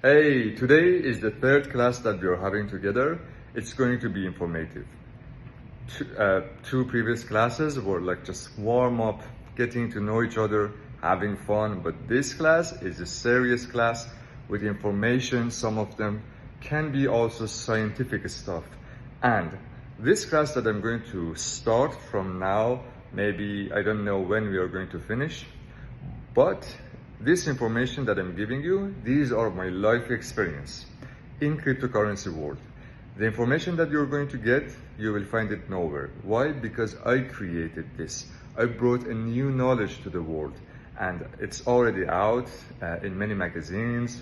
Hey, today is the third class that we are having together. It's going to be informative. Two previous classes were like just warm up, getting to know each other, having fun. But this class is a serious class with information. Some of them can be also scientific stuff. And this class that I'm going to start from now, maybe I don't know when we are going to finish, but this information that I'm giving you, these are my life experience in cryptocurrency world. The information that you're going to get, you will find it nowhere. Why? Because I created this. I brought a new knowledge to the world, and it's already out in many magazines,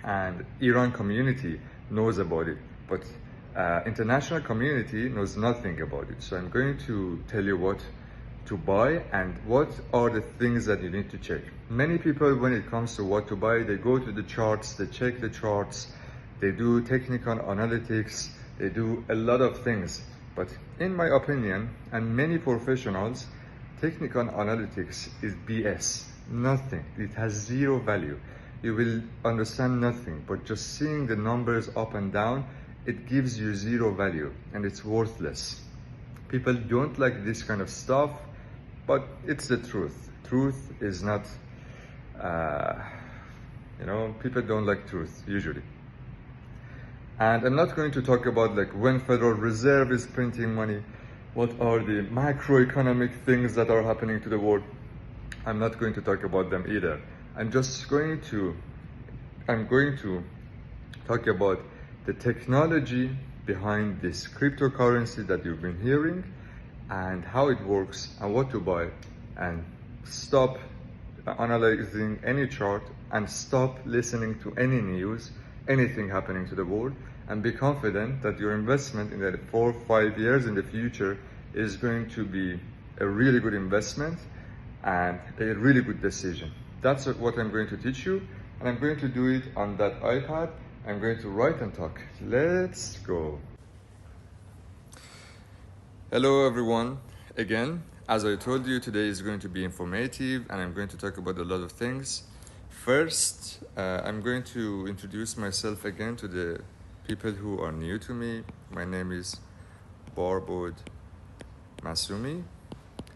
and Iran community knows about it, but international community knows nothing about it. So I'm going to tell you what to buy and what are the things that you need to check. Many people, when it comes to what to buy, they go to the charts, they check the charts, they do technical analytics, they do a lot of things. But in my opinion, and many professionals, technical analytics is BS, nothing. It has zero value. You will understand nothing, but just seeing the numbers up and down, it gives you zero value and it's worthless. People don't like this kind of stuff, but it's the truth. Truth is not, people don't like truth usually. And I'm not going to talk about like when Federal Reserve is printing money, what are the macroeconomic things that are happening to the world. I'm not going to talk about them either. I'm going to talk about the technology behind this cryptocurrency that you've been hearing and how it works and what to buy, and stop analyzing any chart and stop listening to any news, anything happening to the world, and be confident that your investment in the 4 or 5 years in the future is going to be a really good investment and a really good decision. That's what I'm going to teach you, and I'm going to do it on that iPad. I'm going to write and talk. Let's go. Hello everyone. Again, as I told you, today is going to be informative and I'm going to talk about a lot of things. First, I'm going to introduce myself again to the people who are new to me. My name is Barbod Masoumi.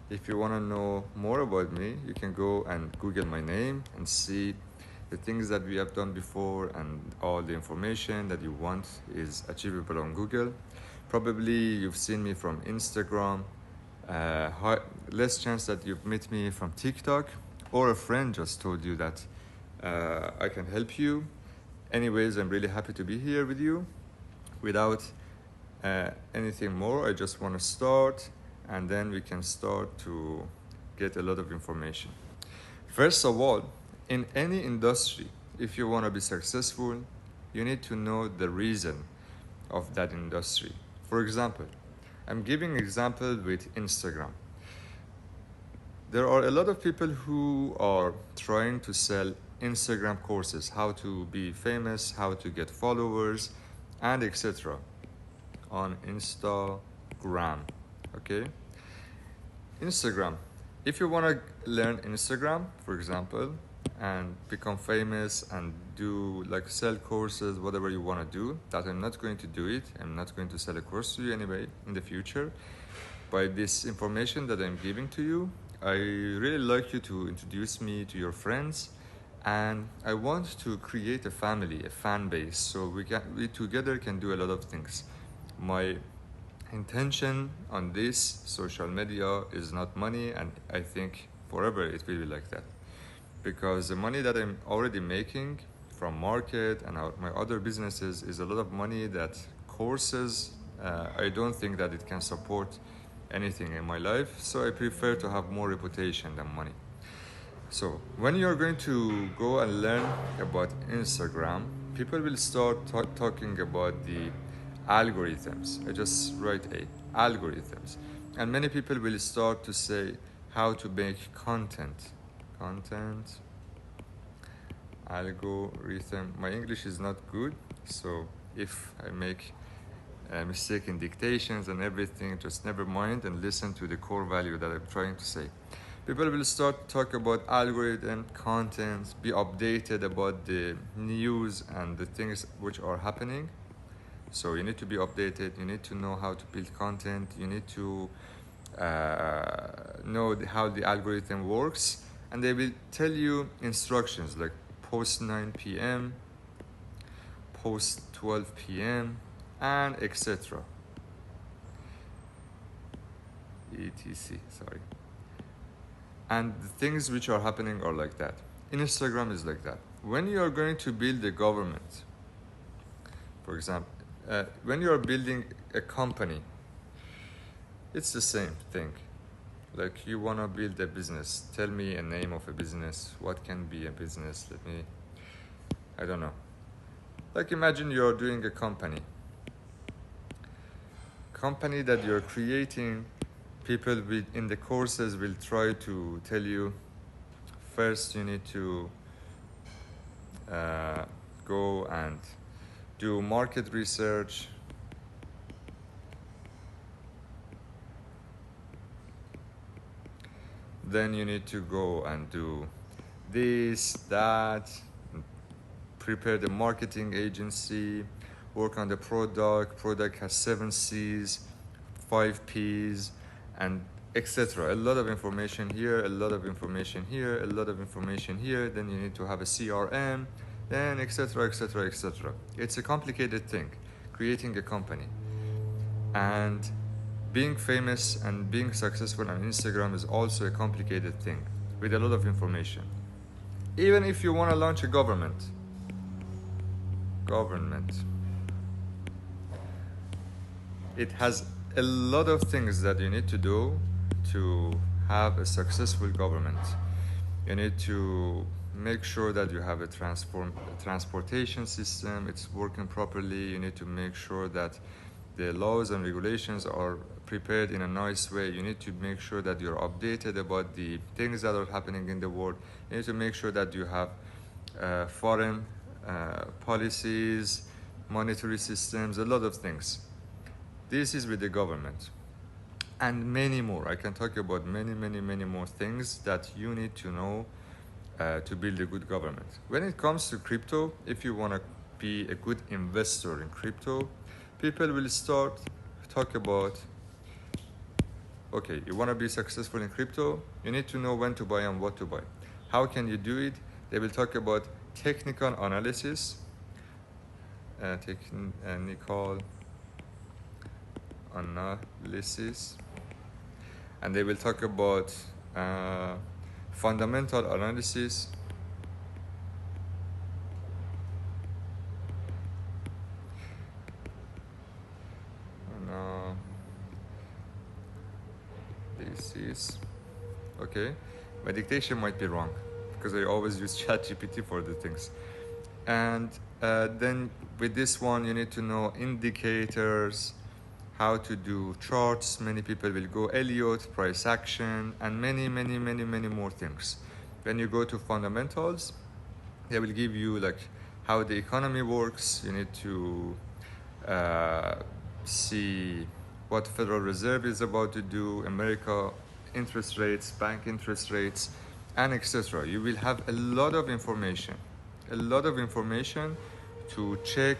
If you want to know more about me, you can go and Google my name and see the things that we have done before, and all the information that you want is achievable on Google. Probably you've seen me from Instagram, less chance that you've met me from TikTok, or a friend just told you that I can help you. Anyways, I'm really happy to be here with you. Without anything more, I just want to start, and then we can start to get a lot of information. First of all, in any industry, if you want to be successful, you need to know the reason of that industry. For example, I'm giving example with Instagram. There are a lot of people who are trying to sell Instagram courses, how to be famous, how to get followers, and etc. on Instagram, okay? Instagram. If you want to learn Instagram, for example, and become famous and do like sell courses, whatever you want to do, that I'm not going to do it. I'm not going to sell a course to you anyway in the future. By this information that I'm giving to you, I really like you to introduce me to your friends, and I want to create a family, a fan base, so we together can do a lot of things. My intention on this social media is not money, and I think forever it will be like that, because the money that I'm already making from market and my other businesses is a lot of money that courses, I don't think that it can support anything in my life, so I prefer to have more reputation than money. So when you're going to go and learn about Instagram, people will start talking about the algorithms. I just write algorithms, and many people will start to say how to make content, algorithm. My English is not good, so if I make a mistake in dictations and everything, just never mind and listen to the core value that I'm trying to say. People will start to talk about algorithm, content, be updated about the news and the things which are happening. So you need to be updated, you need to know how to build content, you need to know how the algorithm works, and they will tell you instructions like post 9 p.m., post 12 p.m., and etc. etc. Sorry. And the things which are happening are like that. Instagram is like that. When you are going to build a government, for example, when you are building a company, it's the same thing. Like you want to build a business. Tell me a name of a business. What can be a business? I don't know. Like imagine you're doing a company. Company that you're creating, people in the courses will try to tell you, first you need to go and do market research. Then you need to go and do this, that, prepare the marketing agency, work on the product. Product has 7 C's, 5 P's, and etc. A lot of information here, a lot of information here, a lot of information here. Then you need to have a CRM, then etc. etc. etc. It's a complicated thing, creating a company. And being famous and being successful on Instagram is also a complicated thing with a lot of information. Even if you want to launch a government, it has a lot of things that you need to do to have a successful government. You need to make sure that you have a transportation system, it's working properly. You need to make sure that the laws and regulations are prepared in a nice way. You need to make sure that you're updated about the things that are happening in the world. You need to make sure that you have foreign policies, monetary systems, a lot of things. This is with the government. And many more. I can talk about many more things that you need to know to build a good government. When it comes to crypto, if you want to be a good investor in crypto, people will start talk about, okay, you want to be successful in crypto, you need to know when to buy and what to buy. How can you do it? They will talk about technical analysis, and they will talk about fundamental analysis, okay, my dictation might be wrong because I always use ChatGPT for the things. And then with this one, you need to know indicators, how to do charts. Many people will go Elliott, price action, and many more things. When you go to fundamentals, they will give you like how the economy works. You need to see what Federal Reserve is about to do, America interest rates, bank interest rates, and etc. You will have a lot of information to check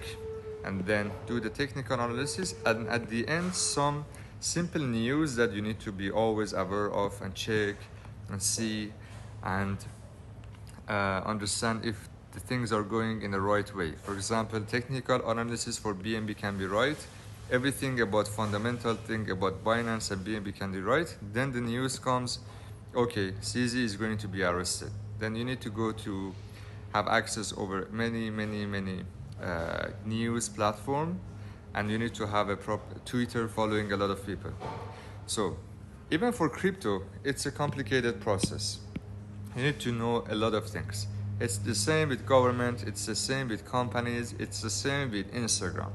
and then do the technical analysis, and at the end some simple news that you need to be always aware of and check and see and understand if the things are going in the right way. For example, technical analysis for BNB can be right, everything about fundamental thing about Binance and BNB can be right. Then the news comes, okay, CZ is going to be arrested. Then you need to go to have access over many news platform, and you need to have a proper Twitter following a lot of people. So even for crypto, it's a complicated process. You need to know a lot of things. It's the same with government, it's the same with companies, it's the same with Instagram.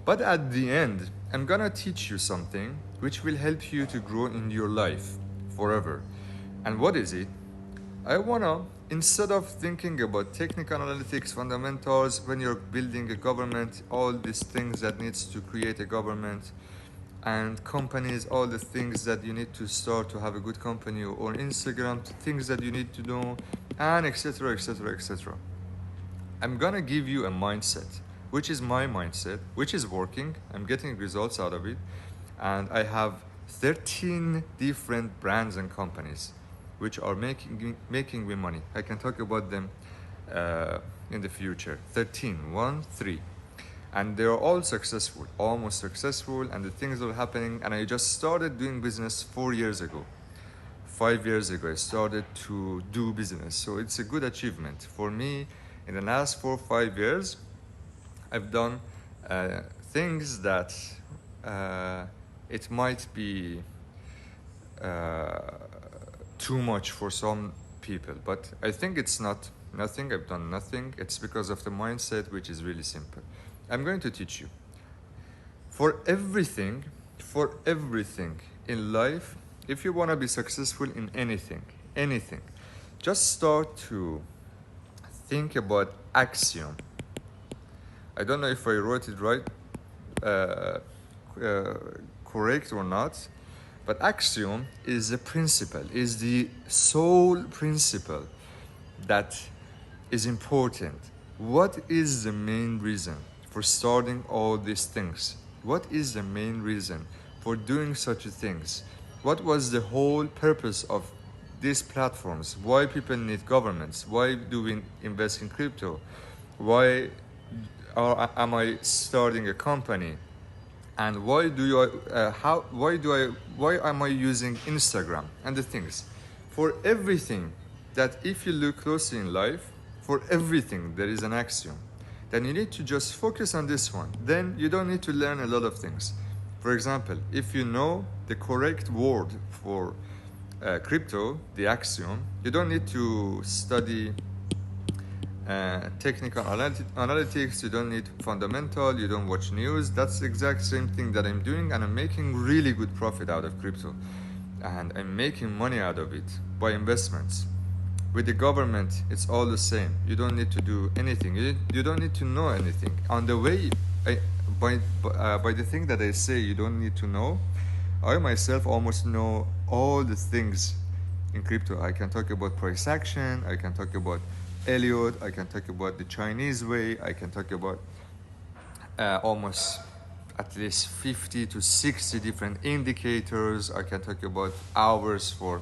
But at the end, I'm gonna teach you something which will help you to grow in your life forever. And what is it? I wanna, instead of thinking about technical analytics, fundamentals, when you're building a government, all these things that needs to create a government, and companies, all the things that you need to start to have a good company, or Instagram, things that you need to know, and etc., etc., etc. I'm gonna give you a mindset, which is my mindset, which is working. I'm getting results out of it, and I have 13 different brands and companies which are making me money. I can talk about them in the future. 13, 1, 3. And they're all successful, almost successful, and the things are happening. And I just started doing business 4 years ago. 5 years ago, I started to do business. So it's a good achievement. For me, in the last 4 or 5 years, I've done things that it might be too much for some people, but I think it's not nothing. I've done nothing. It's because of the mindset, which is really simple. I'm going to teach you. For everything in life, if you want to be successful in anything, just start to think about axiom. I don't know if I wrote it right, correct or not, but axiom is a principle, is the sole principle that is important. What is the main reason for starting all these things? What is the main reason for doing such things? What was the whole purpose of these platforms? Why people need governments? Why do we invest in crypto? Why am I starting a company? And why am I using Instagram and the things? For everything, that if you look closely in life, for everything there is an axiom. Then you need to just focus on this one. Then you don't need to learn a lot of things. For example, if you know the correct word for crypto, the axiom, you don't need to study technical analytics, you don't need fundamental, you don't watch news. That's the exact same thing that I'm doing, and I'm making really good profit out of crypto, and I'm making money out of it by investments. With the government, it's all the same. You don't need to do anything. You don't need to know anything. On the way, by the thing that I say you don't need to know, I myself almost know all the things in crypto. I can talk about price action, I can talk about Elliott, I can talk about the Chinese way, I can talk about almost at least 50 to 60 different indicators. I can talk about hours for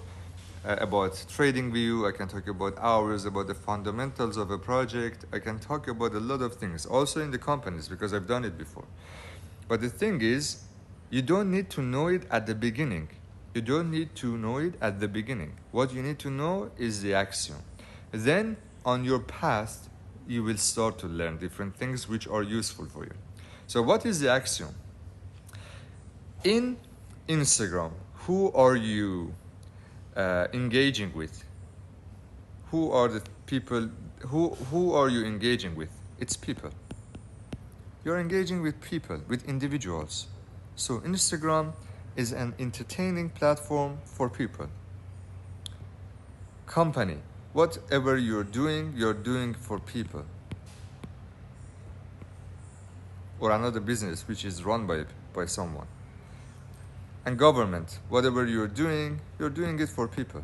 about trading view. I can talk about hours about the fundamentals of a project. I can talk about a lot of things, also in the companies, because I've done it before. But the thing is, you don't need to know it at the beginning. You don't need to know it at the beginning. What you need to know is the axiom. Then, on your path, you will start to learn different things which are useful for you. So what is the axiom? In Instagram, who are you engaging with? Who are the people? Who are you engaging with? It's people. You're engaging with people, with individuals. So Instagram is an entertaining platform for people. Company, whatever you're doing for people. Or another business which is run by someone. And government, whatever you're doing it for people.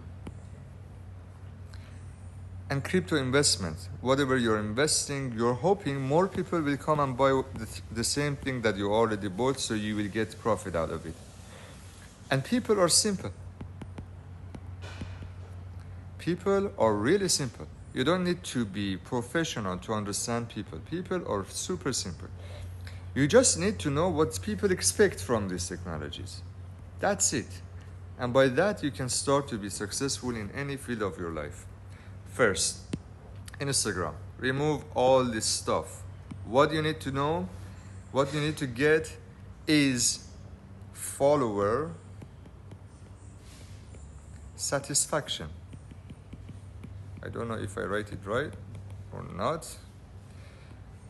And crypto investment, whatever you're investing, you're hoping more people will come and buy the same thing that you already bought, so you will get profit out of it. And people are simple. People are really simple. You don't need to be professional to understand people. People are super simple. You just need to know what people expect from these technologies. That's it. And by that, you can start to be successful in any field of your life. First, Instagram. Remove all this stuff. What you need to know, what you need to get is follower satisfaction. I don't know if I write it right or not.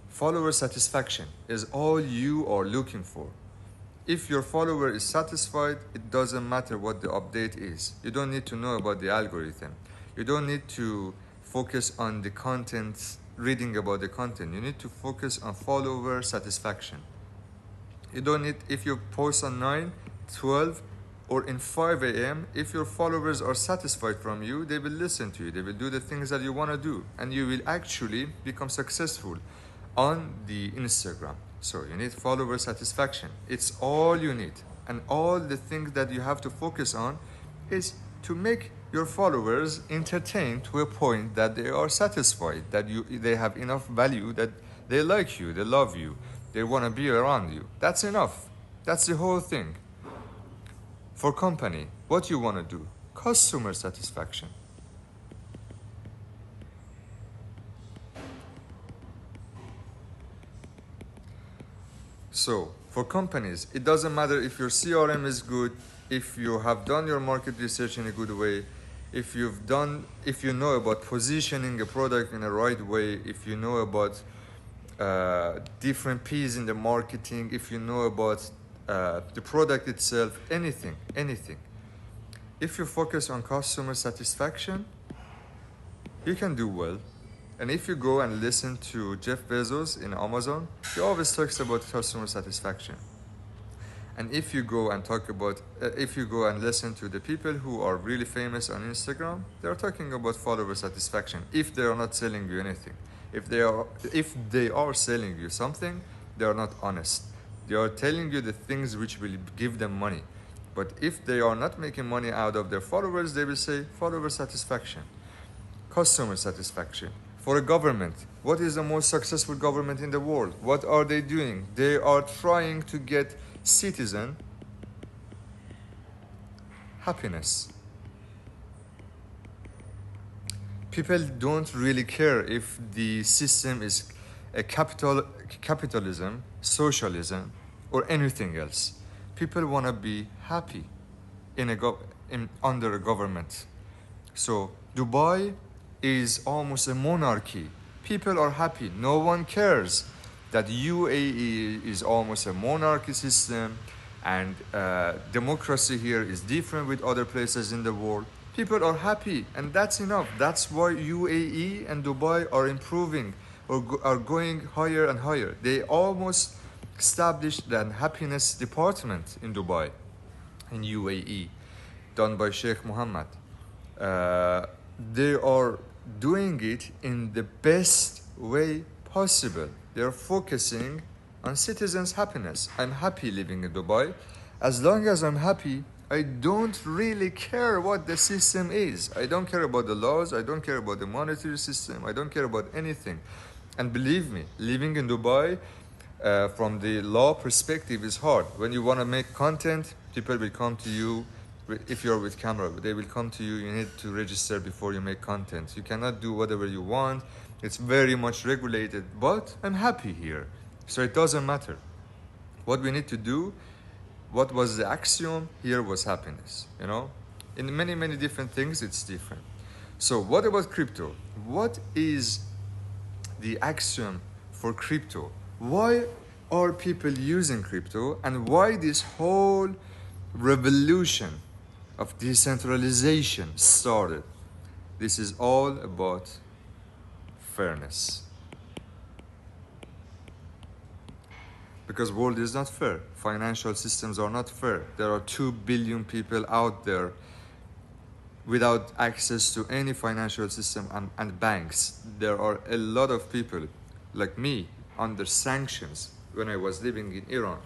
Follower satisfaction is all you are looking for. If your follower is satisfied, it doesn't matter what the update is. You don't need to know about the algorithm. You don't need to focus on the content, reading about the content. You need to focus on follower satisfaction. You don't need, if you post on 9, 12, or in 5 a.m., if your followers are satisfied from you, they will listen to you. They will do the things that you want to do. And you will actually become successful on the Instagram. So you need follower satisfaction. It's all you need. And all the things that you have to focus on is to make your followers entertained to a point that they are satisfied, that they have enough value, that they like you, they love you, they want to be around you. That's enough. That's the whole thing. For company, what you want to do? Customer satisfaction. So, for companies, it doesn't matter if your CRM is good, if you have done your market research in a good way, if you know about positioning a product in the right way, if you know about different P's in the marketing, if you know about the product itself, anything. If you focus on customer satisfaction, you can do well. And if you go and listen to Jeff Bezos in Amazon, he always talks about customer satisfaction. And if you go and listen to the people who are really famous on Instagram, they are talking about follower satisfaction. If they are not selling you anything, if they are selling you something, they are not honest. They are telling you the things which will give them money. But if they are not making money out of their followers, they will say follower satisfaction, customer satisfaction. For a government, what is the most successful government in the world? What are they doing? They are trying to get citizen happiness. People don't really care if the system is a capitalism, socialism, or anything else. People want to be happy under a government. So Dubai is almost a monarchy. People are happy. No one cares that UAE is almost a monarchy system, and democracy here is different with other places in the world. People are happy, and that's enough. That's why UAE and Dubai are improving or are going higher and higher. They almost established an happiness department in Dubai, in UAE, done by Sheikh Mohammed. They are doing it in the best way possible. They are focusing on citizens' happiness. I'm happy living in Dubai. As long as I'm happy, I don't really care what the system is. I don't care about the laws. I don't care about the monetary system. I don't care about anything. And believe me, living in Dubai, from the law perspective, is hard. When you want to make content, people will come to you. If you're with camera, they will come to you. You need to register before you make content. You cannot do whatever you want. It's very much regulated, but I'm happy here. So it doesn't matter. What we need to do, what was the axiom here was happiness, In many, many different things, it's different. So what about crypto? What is the axiom for crypto? Why are people using crypto, and why this whole revolution of decentralization started? This is all about fairness. Because world is not fair. Financial systems are not fair. There are 2 billion people out there without access to any financial system and banks. There are a lot of people like me under sanctions when I was living in Iran.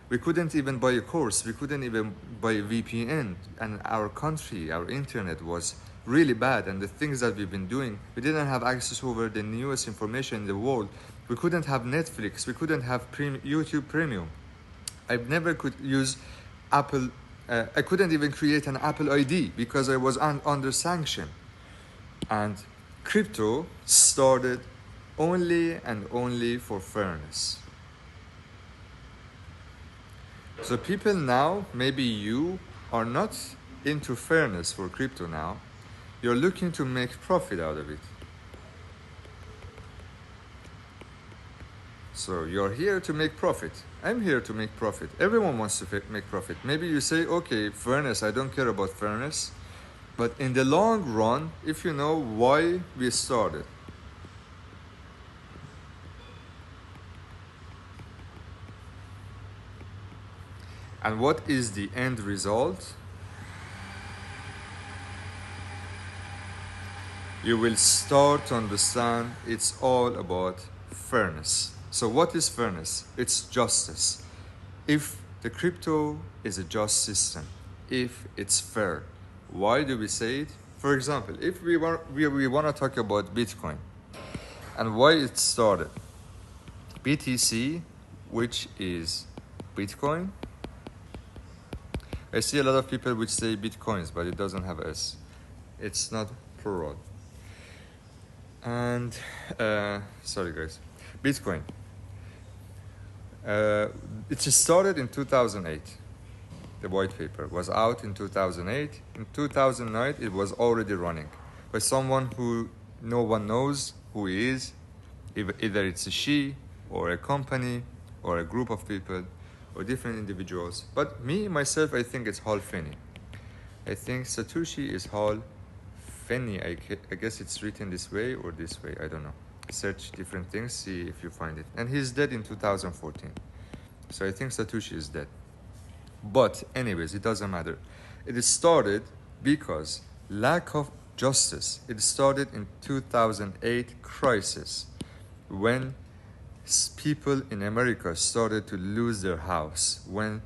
We couldn't even buy a course. We couldn't even buy a VPN. And our country, our internet was really bad. And the things that we've been doing, we didn't have access over the newest information in the world. We couldn't have Netflix. We couldn't have YouTube Premium. I never could use Apple. I couldn't even create an Apple ID because I was under sanction. And crypto started only and only for fairness. So people now, maybe you are not into fairness for crypto now. You're looking to make profit out of it. So you're here to make profit. I'm here to make profit. Everyone wants to make profit. Maybe you say, okay, fairness, I don't care about fairness. But in the long run, if you know why we started, And what is the end result? You will start to understand it's all about fairness. So what is fairness? It's justice. If the crypto is a just system, if it's fair, why do we say it? For example, if we want to talk about Bitcoin and why it started. BTC, which is Bitcoin. I see a lot of people which say Bitcoins, but it doesn't have S. It's not plural. And, sorry guys, Bitcoin. It started in 2008. The white paper was out in 2008. In 2009, it was already running by someone who no one knows who he is. Either it's a she, or a company, or a group of people, or different individuals. But me, myself, I think it's Hal Finney. I think Satoshi is Hal Finney. I guess it's written this way or this way, I don't know. Search different things, see if you find it. And he's dead in 2014. So I think Satoshi is dead. But anyways, it doesn't matter. It started because lack of justice. It started in 2008 crisis when people in America started to lose their house, when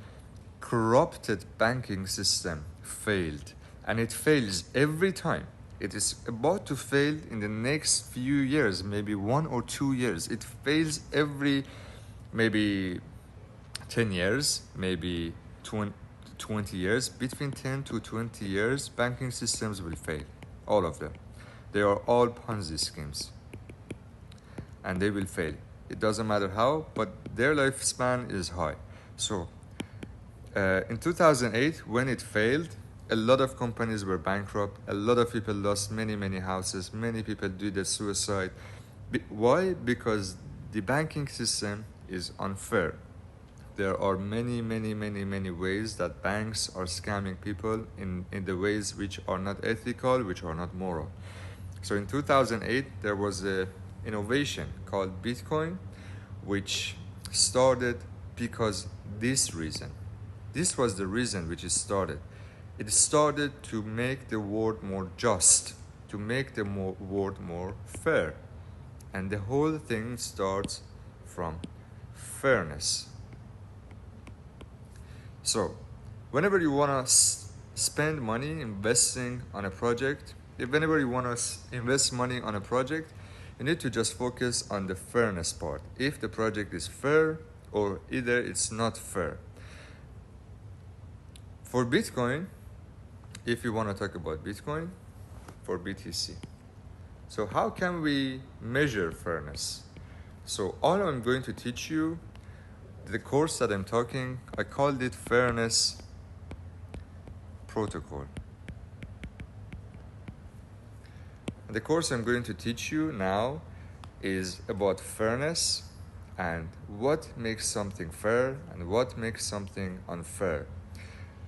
corrupted banking system failed, and it fails every time. It is about to fail in the next few years, maybe 1 or 2 years. It fails every maybe 10 years, maybe 20 years. Between 10 to 20 years, banking systems will fail, all of them. They are all Ponzi schemes, and they will fail. It doesn't matter how, but their lifespan is high. So in 2008, when it failed, a lot of companies were bankrupt. A lot of people lost many houses. Many people did suicide. Why? Because the banking system is unfair. There are many ways that banks are scamming people in the ways which are not ethical, which are not moral. So in 2008, there was a innovation called Bitcoin, which started because this reason. This was the reason which it started. It started to make the world more just, to make the world more fair. And the whole thing starts from fairness. So, whenever you want to spend money investing on a project, whenever you want to invest money on a project, you need to just focus on the fairness part. If the project is fair or either it's not fair. For Bitcoin, if you want to talk about Bitcoin, for BTC. So how can we measure fairness? So all I'm going to teach you, the course that I'm talking, I called it Fairness Protocol. The course I'm going to teach you now is about fairness and what makes something fair and what makes something unfair.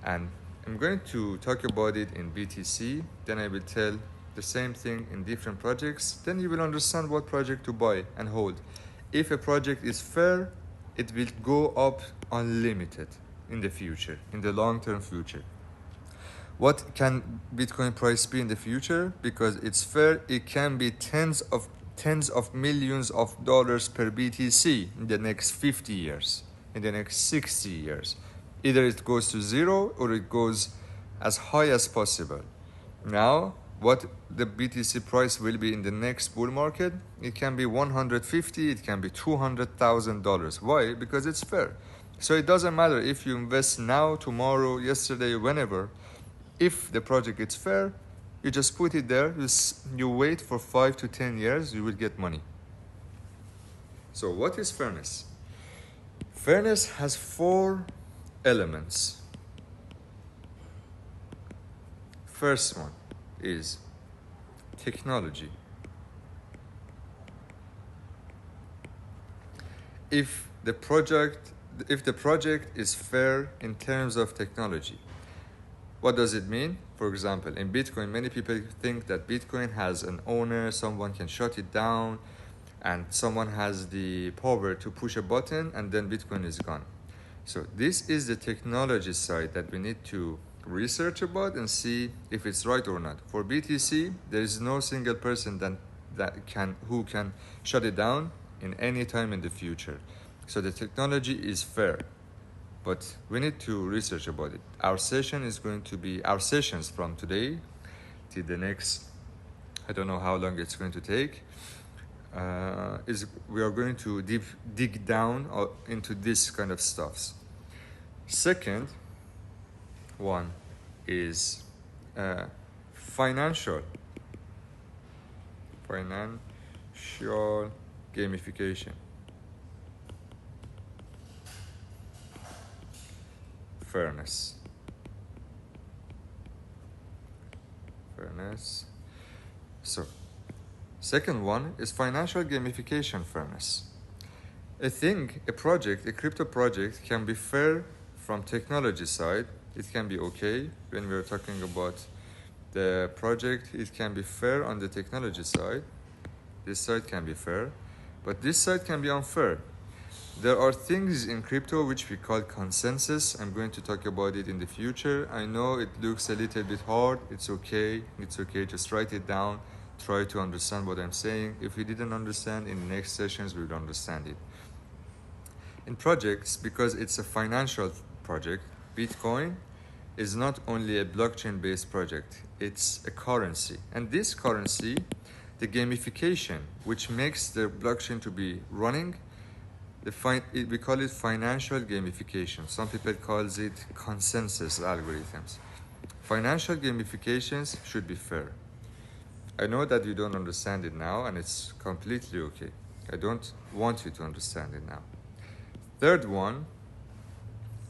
And I'm going to talk about it in BTC, then I will tell the same thing in different projects, then you will understand what project to buy and hold. If a project is fair, it will go up unlimited in the future, in the long-term future. What can Bitcoin price be in the future? Because it's fair, it can be tens of millions of dollars per BTC in the next 50 years, in the next 60 years. Either it goes to zero or it goes as high as possible. Now, what the BTC price will be in the next bull market, it can be $150, it can be $200,000. Why? Because it's fair. So it doesn't matter if you invest now, tomorrow, yesterday, whenever. If the project is fair, you just put it there, you wait for 5 to 10 years, you will get money. So what is fairness? Fairness has 4 elements. First one is technology. If the project is fair in terms of technology, what does it mean? For example, in Bitcoin, many people think that Bitcoin has an owner, someone can shut it down, and someone has the power to push a button and then Bitcoin is gone. So this is the technology side that we need to research about and see if it's right or not. For BTC, there is no single person who can shut it down in any time in the future. So the technology is fair, but we need to research about it. Our sessions from today to the next, I don't know how long it's going to take, is we are going to dig down into this kind of stuffs. Second one is financial gamification. Fairness. So, second one is financial gamification fairness. I think a crypto project can be fair from technology side. It can be okay when we're talking about the project. It can be fair on the technology side. This side can be fair, but this side can be unfair. There are things in crypto which we call consensus. I'm going to talk about it in the future. I know it looks a little bit hard. It's okay. Just write it down. Try to understand what I'm saying. If you didn't understand, in the next sessions, we will understand it. In projects, because it's a financial project, Bitcoin is not only a blockchain-based project, it's a currency. And this currency, the gamification, which makes the blockchain to be running, we call it financial gamification. Some people call it consensus algorithms. Financial gamifications should be fair. I know that you don't understand it now, and it's completely okay. I don't want you to understand it now. Third one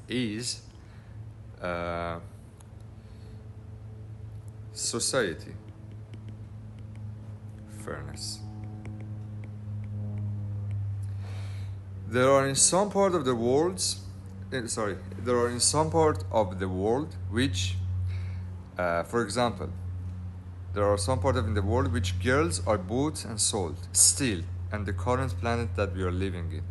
is society fairness. There are in some part of the world which, for example, there are some part of the world which girls are bought and sold still, and the current planet that we are living in.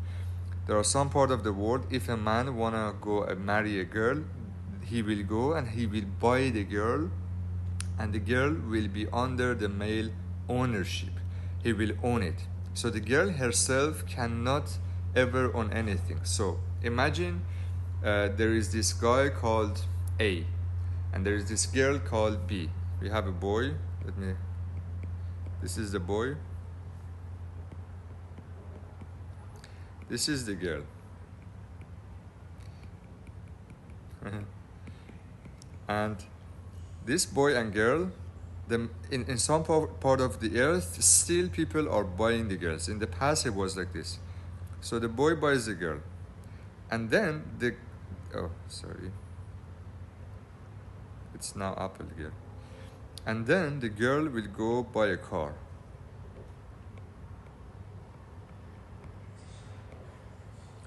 There are some part of the world, if a man wanna go and marry a girl, he will go and he will buy the girl, and the girl will be under the male ownership. He will own it. So the girl herself cannot ever own anything. So imagine there is this guy called A, and there is this girl called B. We have a boy. This is the boy. This is the girl. And this boy and girl, in some part of the earth, still people are buying the girls. In the past, it was like this. So the boy buys the girl, and then it's now Apple girl. And then the girl will go buy a car.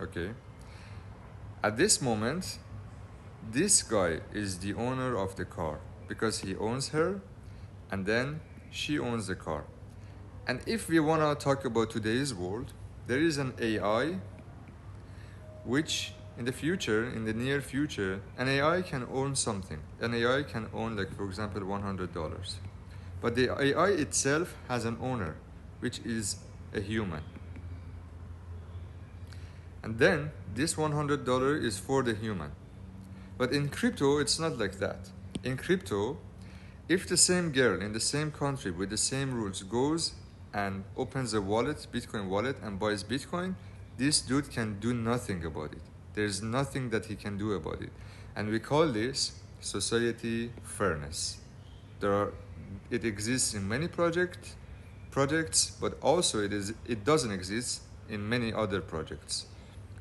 Okay. At this moment, this guy is the owner of the car because he owns her, and then she owns the car. And if we want to talk about today's world, there is an AI which in the near future, an AI can own something. An AI can own, like, for example, $100. But the AI itself has an owner, which is a human. And then this $100 is for the human. But in crypto, it's not like that. In crypto, if the same girl in the same country with the same rules goes and opens a wallet, Bitcoin wallet, and buys Bitcoin, this dude can do nothing about it. There's nothing that he can do about it. And we call this society fairness. It exists in many projects, but also it doesn't exist in many other projects.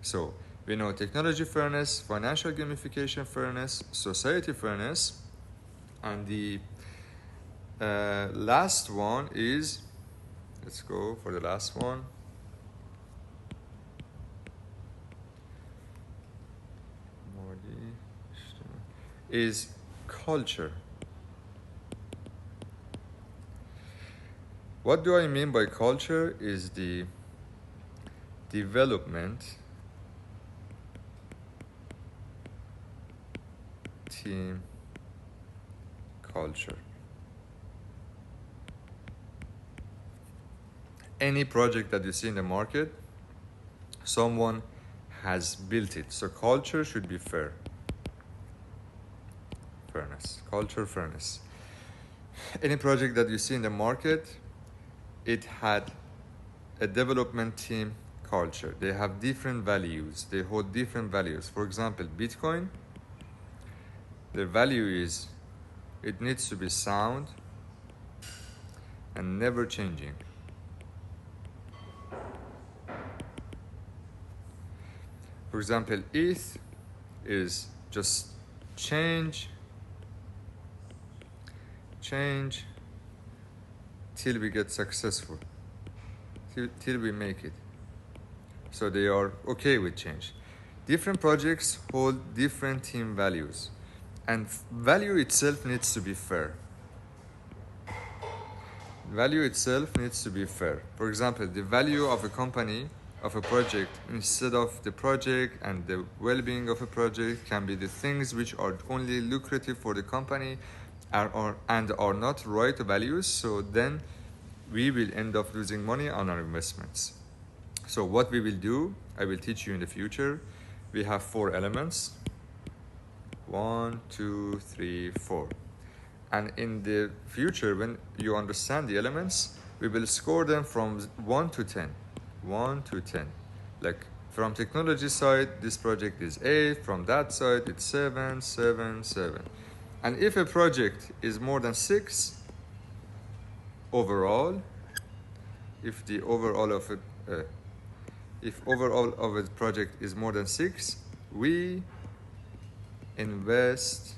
So we know technology fairness, financial gamification fairness, society fairness, and the last one is, let's go for the last one. Is culture. What do I mean by culture? Is the development team culture. Any project that you see in the market, someone has built it. So culture should be fair. Fairness. Culture, fairness. Any project that you see in the market, it had a development team culture. They have different values. They hold different values. For example, Bitcoin, their value is it needs to be sound and never changing. For example, ETH is just change till we get successful, till we make it. So they are okay with change. Different projects hold different team values, and value itself needs to be fair. Value itself needs to be fair. For example, the value of a company, of a project, instead of the project and the well-being of a project, can be the things which are only lucrative for the company and are not right values. So then we will end up losing money on our investments. So what we will do, I will teach you in the future. We have 4 elements. 1, 2, 3, 4. And in the future, when you understand the elements, we will score them from 1 to 10. 1 to 10. Like from technology side, this project is 8. From that side, it's 7, 7, 7. And if a project is more than 6 overall, if overall of a project is more than 6, we invest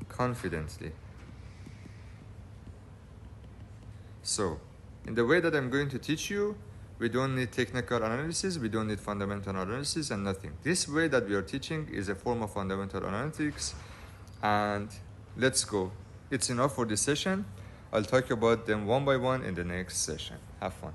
confidently. So, in the way that I'm going to teach you, we don't need technical analysis, we don't need fundamental analysis and nothing. This way that we are teaching is a form of fundamental analytics, and let's go. It's enough for this session. I'll talk about them one by one in the next session. Have fun.